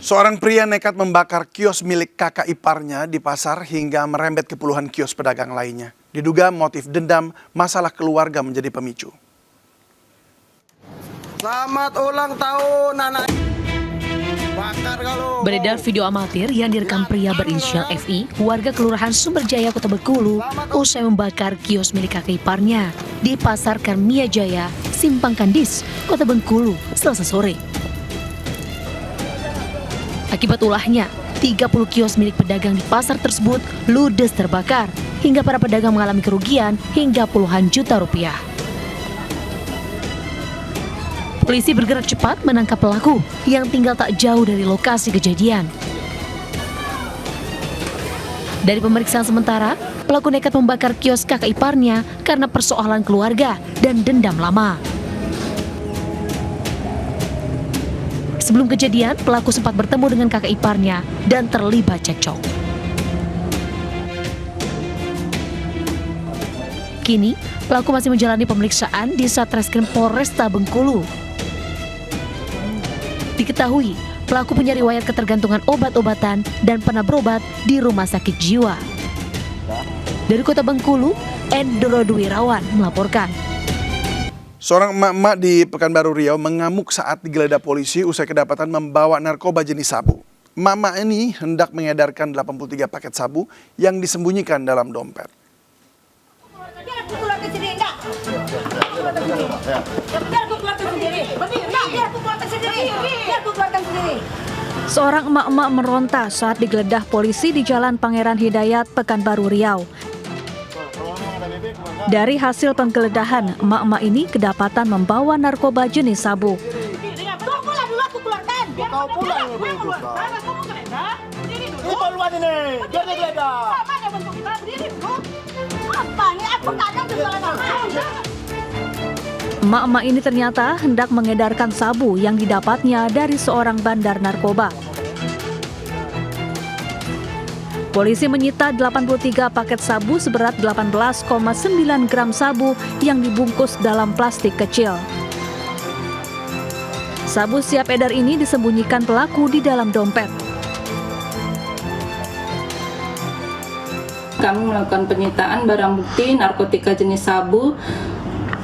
Seorang pria nekat membakar kios milik kakak iparnya di pasar hingga merembet ke puluhan kios pedagang lainnya. Diduga motif dendam, masalah keluarga menjadi pemicu. Selamat ulang tahun anak. Bakar kalau. Beredar video amatir yang direkam pria berinisial FI, warga Kelurahan Sumberjaya, Kota Bengkulu, usai membakar kios milik kakak iparnya di Pasar Karmia Jaya, Simpang Kandis, Kota Bengkulu, Selasa sore. Akibat ulahnya, 30 kios milik pedagang di pasar tersebut ludes terbakar, hingga para pedagang mengalami kerugian hingga puluhan juta rupiah. Polisi bergerak cepat menangkap pelaku yang tinggal tak jauh dari lokasi kejadian. Dari pemeriksaan sementara, pelaku nekat membakar kios kakak iparnya karena persoalan keluarga dan dendam lama. Sebelum kejadian, pelaku sempat bertemu dengan kakak iparnya dan terlibat cekcok. Kini, pelaku masih menjalani pemeriksaan di Satreskrim Polresta Bengkulu. Diketahui, pelaku punya riwayat ketergantungan obat-obatan dan pernah berobat di rumah sakit jiwa. Dari Kota Bengkulu, Endro Dwirawan melaporkan. Seorang emak-emak di Pekanbaru Riau mengamuk saat digeledah polisi usai kedapatan membawa narkoba jenis sabu. Emak-emak ini hendak mengedarkan 83 paket sabu yang disembunyikan dalam dompet. Seorang emak-emak meronta saat digeledah polisi di Jalan Pangeran Hidayat, Pekanbaru Riau. Dari hasil penggeledahan, emak-emak ini kedapatan membawa narkoba jenis sabu. Emak-emak ini ternyata hendak mengedarkan sabu yang didapatnya dari seorang bandar narkoba. Polisi menyita 83 paket sabu seberat 18,9 gram sabu yang dibungkus dalam plastik kecil. Sabu siap edar ini disembunyikan pelaku di dalam dompet. Kami melakukan penyitaan barang bukti narkotika jenis sabu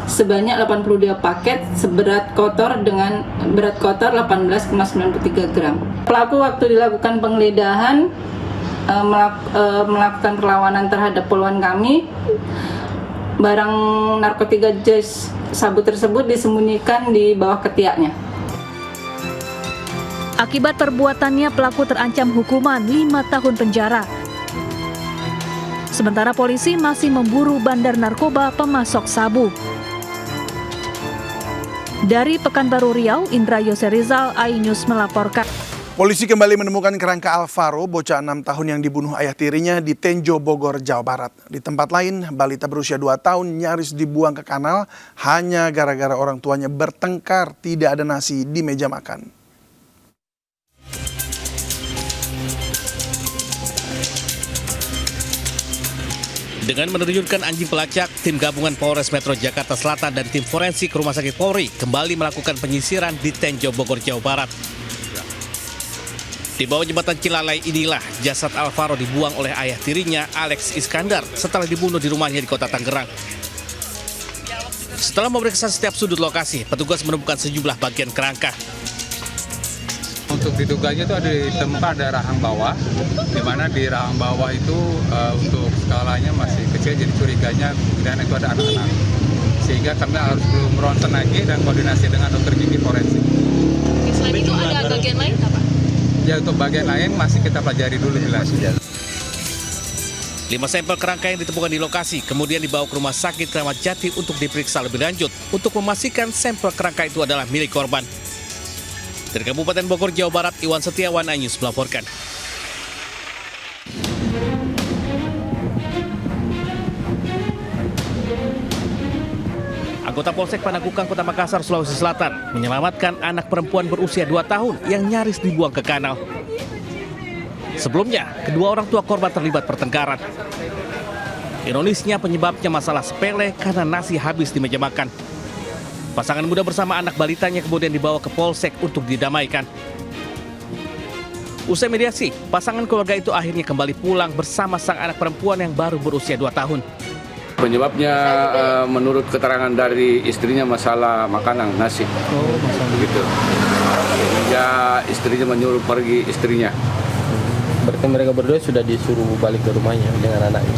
sebanyak 82 paket seberat kotor dengan berat kotor 18,93 gram. Pelaku waktu dilakukan penggeledahan melakukan perlawanan terhadap puluhan kami. Barang narkotika jenis sabu tersebut disembunyikan di bawah ketiaknya. Akibat perbuatannya, pelaku terancam hukuman 5 tahun penjara. Sementara polisi masih memburu bandar narkoba pemasok sabu. Dari Pekanbaru Riau, Indra Yoserizal, iNews melaporkan. Polisi kembali menemukan kerangka Alvaro, bocah 6 tahun yang dibunuh ayah tirinya di Tenjo, Bogor, Jawa Barat. Di tempat lain, balita berusia 2 tahun nyaris dibuang ke kanal hanya gara-gara orang tuanya bertengkar tidak ada nasi di meja makan. Dengan menerjunkan anjing pelacak, tim gabungan Polres Metro Jakarta Selatan dan tim forensik Rumah Sakit Polri kembali melakukan penyisiran di Tenjo, Bogor, Jawa Barat. Di bawah jembatan Cilalai inilah jasad Alvaro dibuang oleh ayah tirinya, Alex Iskandar, setelah dibunuh di rumahnya di Kota Tangerang. Setelah memeriksa setiap sudut lokasi, petugas menemukan sejumlah bagian kerangka. Untuk diduganya itu ada di tempat ada rahang bawah, di mana di rahang bawah itu untuk skalanya masih kecil, jadi curiganya dan itu ada anak-anak. Sehingga kami harus belum meronsen lagi dan koordinasi dengan dokter gigi forensik. Selain itu ada bagian lain apa? Ya, untuk bagian lain masih kita pelajari dulu jelas. 5 sampel kerangka yang ditemukan di lokasi kemudian dibawa ke Rumah Sakit Kramat Jati untuk diperiksa lebih lanjut untuk memastikan sampel kerangka itu adalah milik korban. Dari Kabupaten Bogor, Jawa Barat, Iwan Setiawan, iNews melaporkan. Anggota Polsek Panakukang, Kota Makassar, Sulawesi Selatan menyelamatkan anak perempuan berusia 2 tahun yang nyaris dibuang ke kanal. Sebelumnya, kedua orang tua korban terlibat pertengkaran. Ironisnya penyebabnya masalah sepele karena nasi habis di meja makan. Pasangan muda bersama anak balitanya kemudian dibawa ke Polsek untuk didamaikan. Usai mediasi, pasangan keluarga itu akhirnya kembali pulang bersama sang anak perempuan yang baru berusia 2 tahun. Penyebabnya menurut keterangan dari istrinya masalah makanan, nasi. Begitu. Sehingga istrinya menyuruh pergi istrinya. Berarti mereka berdua sudah disuruh balik ke rumahnya dengan anaknya.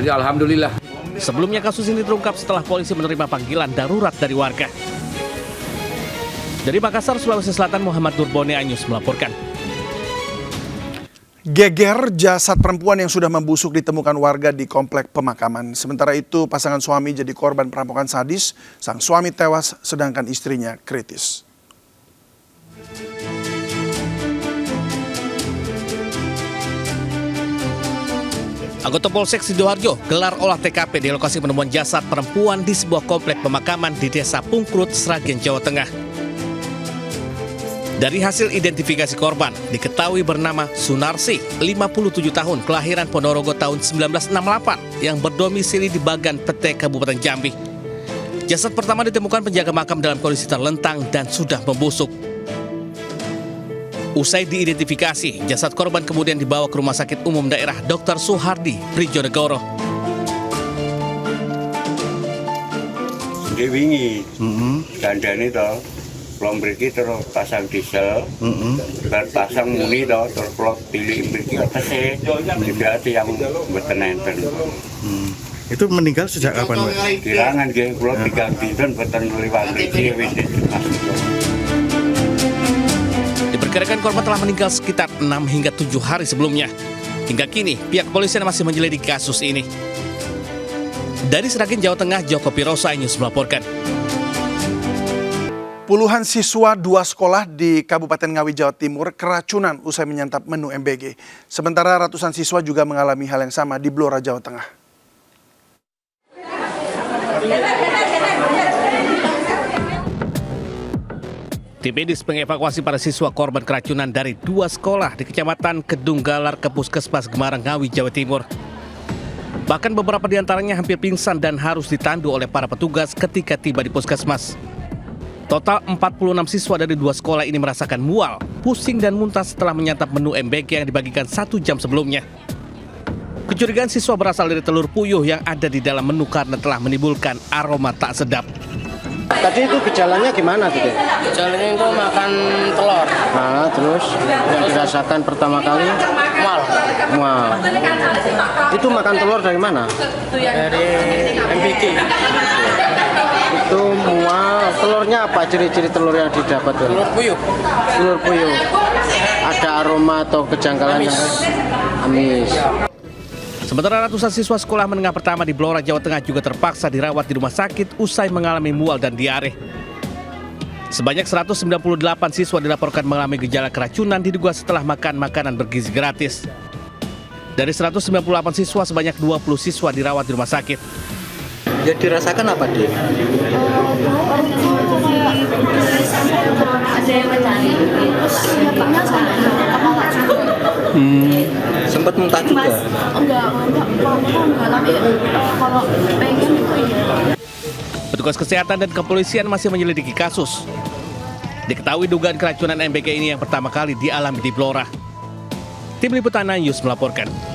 Jadi alhamdulillah. Sebelumnya kasus ini terungkap setelah polisi menerima panggilan darurat dari warga. Dari Makassar, Sulawesi Selatan, Muhammad Nurbone Anyus melaporkan. Geger jasad perempuan yang sudah membusuk ditemukan warga di komplek pemakaman. Sementara itu pasangan suami jadi korban perampokan sadis, sang suami tewas sedangkan istrinya kritis. Anggota Polsek Sidoarjo gelar olah TKP di lokasi penemuan jasad perempuan di sebuah komplek pemakaman di Desa Pungkrut, Sragen, Jawa Tengah. Dari hasil identifikasi korban, diketahui bernama Sunarsi, 57 tahun, kelahiran Ponorogo tahun 1968, yang berdomisili di Bagan Pete, Kabupaten Jambi. Jasad pertama ditemukan penjaga makam dalam kondisi terlentang dan sudah membusuk. Usai diidentifikasi, jasad korban kemudian dibawa ke Rumah Sakit Umum Daerah Dr. Suhardi, Prijonegoro. Dia wingi, gandane toh, belum beriki terus pasang diesel, pasang muni toh, terus kalau pilih beriki atasnya, juga ada yang beten-enten. Itu meninggal sejak kapan, Pak? Kirangan dia, kalau 3 dinten beten lewat beriki, Diperkirakan korban telah meninggal sekitar 6 hingga 7 hari sebelumnya. Hingga kini, pihak kepolisian masih menyelidiki kasus ini. Dari Sragen, Jawa Tengah, Joko Pirosa News melaporkan. Puluhan siswa 2 sekolah di Kabupaten Ngawi, Jawa Timur keracunan usai menyantap menu MBG. Sementara ratusan siswa juga mengalami hal yang sama di Blora, Jawa Tengah. Tim medis mengevakuasi para siswa korban keracunan dari 2 sekolah di Kecamatan Kedung Galar ke Puskesmas Gemarang, Ngawi, Jawa Timur. Bahkan beberapa di antaranya hampir pingsan dan harus ditandu oleh para petugas ketika tiba di puskesmas. Total 46 siswa dari 2 sekolah ini merasakan mual, pusing dan muntah setelah menyantap menu MBG yang dibagikan 1 jam sebelumnya. Kecurigaan siswa berasal dari telur puyuh yang ada di dalam menu karena telah menimbulkan aroma tak sedap. Tadi itu gejalanya gimana tuh? Gejalanya itu makan telur. Nah, terus yang dirasakan pertama kali? Mual. Itu makan telur dari mana? Dari MBG. Itu mual. Telurnya apa? Ciri-ciri telur yang didapat? Telur puyuh. Telur puyuh. Ada aroma atau kejanggalan yang amis. Sementara ratusan siswa sekolah menengah pertama di Blora, Jawa Tengah juga terpaksa dirawat di rumah sakit usai mengalami mual dan diare. Sebanyak 198 siswa dilaporkan mengalami gejala keracunan diduga setelah makan makanan bergizi gratis. Dari 198 siswa, sebanyak 20 siswa dirawat di rumah sakit. Yang dirasakan apa, Dek? Sempat muntah juga? Enggak, tapi kalau pengen itu iya. Petugas kesehatan dan kepolisian masih menyelidiki kasus. Diketahui dugaan keracunan MBG ini yang pertama kali dialami di Blora. Tim Liputan News melaporkan.